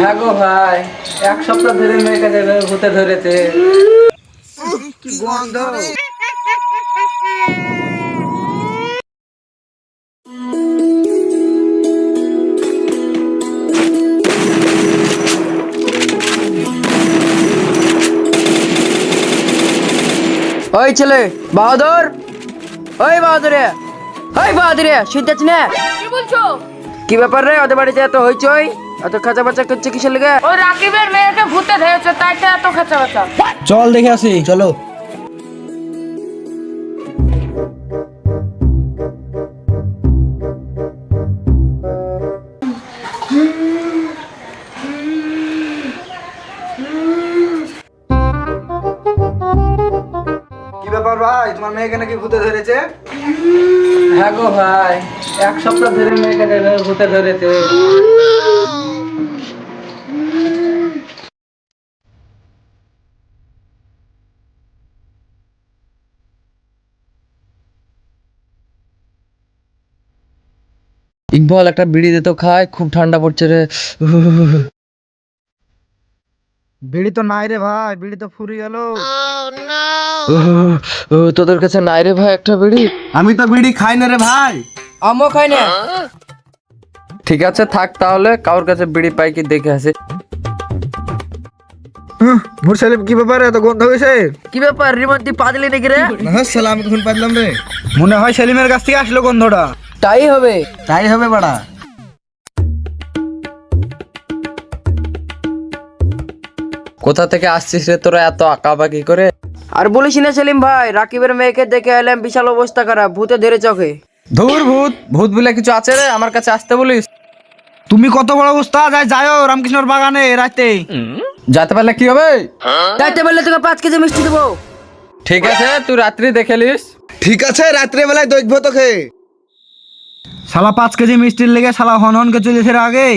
হ্যাঁ গো ভাই, এক সপ্তাহ ধরে মেয়েকে ভূতে ধরেছে। কি গন্ধ! ওই ছেলে বাহাদুর, ওই বাহাদুরে, ওই বাহাদুরে, শুনতেছ না? কি বলছো? কি ব্যাপার রে? ওদের বাড়িতে এত হইচই, এত খাঁচা বাচ্চা করছে কিসের লেগে? ওই রাকিবের মেয়েকে ভূতে ধরেছে, তাই তো এত খেচা বাচা। চল দেখে আসি, চলো। কি ব্যাপার ভাই, তোমার মেয়েকে নাকি ভূতে ধরেছে? হ্যাঁ গো ভাই, এক সপ্তাহ ধরে মেয়েকে ভূতে ধরেছে। ইকবাল একটা বিড়ি দে তো খায়, খুব ঠান্ডা পড়ছে রে। বিড়ি তো নাই রে ভাই, বিড়ি তো ফুরিয়ে গেল। তোদের কাছে নাই রে ভাই একটা বিড়ি? আমি তো বিড়ি খাই না রে ভাই। আমিও খাই না। ঠিক আছে থাক, তাহলে কারোর কাছে বিড়ি পাই কি দেখে আসে। মোর সেলিম, কি ব্যাপার, এত গন্ধ হয়েছে? কি ব্যাপার রিমন্তি পাদলি নাকি রে? সালাম, এখন পাইলাম রে। মনে হয় সেলিমের কাছ থেকে আসলো গন্ধটা। তাই হবে। তাই হবে বাড়া। কোথা থেকে আসছিস রে তোরা এত আঁকাবাকি করে? আর বলিস না সেলিম ভাই, রাকিবের মেয়েকে দেখে এলাম, বিশাল অবস্থা খারাপ, ভূতে ধরে চোখে। ধুর, ভূত ভূত বলে কিছু আছে রে? আমার কাছে আসতে বলিস। তুমি কত বড় অবস্থা, যাও রামকৃষ্ণর বাগানে রাতে। যেতে পারলে কি হবে? যাইতে বললে তোকে 5 কেজি মিষ্টি দেবো। ঠিক আছে, তুই রাত্রি দেখে নিস। ঠিক আছে, রাত্রে বেলায় দেখবো তোকে। শালা 5 কেজি মিষ্টির লেগে শালা হনহনকে চলেছে আগে।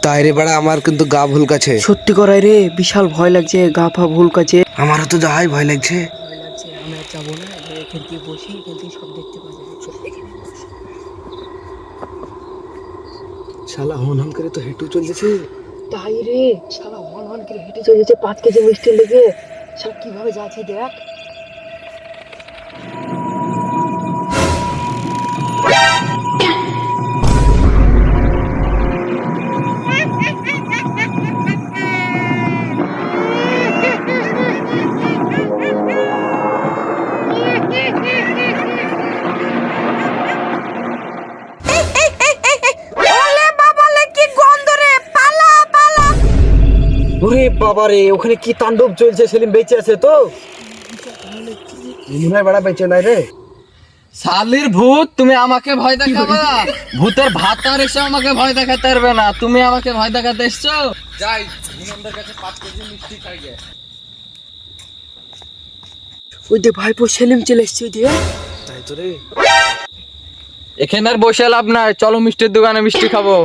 তাই রে বাড়া, আমার কিন্তু গা ভুলকাছে। সত্যি করাই রে, বিশাল ভয় লাগছে, গা ফা ভুল কাছে। আমারও তো যাহাই ভয় লাগছে। আমরা যাবো না, এখান থেকে বসে এখান থেকে সব দেখতে পাবো। শালা হন হন করে তো হেঁটু চলতেছে। তাই রে, শালা হন হন করে হেঁটে চলে যাচ্ছে 5 কেজি মিষ্টির লেগে। সব কিভাবে যাচ্ছে দেখ। ওরে বাবা রে, ওখানে কি তাণ্ডব চলছে! সেলিম বেঁচে আছে তো? মনে হয় বাড়া বেঁচে নাই রে। শালির ভূত, তুমি আমাকে ভয় দেখাবে না? ভূতের ভাতার এসে আমাকে ভয় দেখাতে পারবে না। তুমি আমাকে ভয় দেখাতে এসছো? যাই হিমন্দের কাছে 5 কেজি মিষ্টি খাই গে। ওই দে ভাইপো সেলিম চলে এসছে দিয়ে। তাই তো রে। এখানে আর বসে লাভ নাই, চলো মিষ্টির দোকানে মিষ্টি খাবো।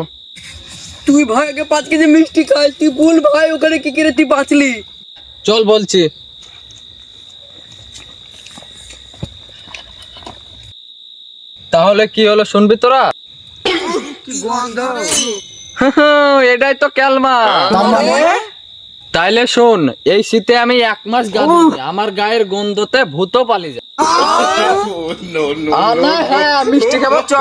তুই ভাই আগে 5 কেজি মিষ্টি খাই, তুই বল ভাই ওখানে কি করে তুই বাঁচলি? চল বলছি। তাহলে কি হলো শুনবি তোরা? কি গন্ধ! এটাই তো ক্যালমা। তাইলে শোন, এই শীতে আমি 1 মাস গান, আমার গায়ের গন্ধতে ভূত পালি যায়। হ্যাঁ, মিষ্টি খাবো চ।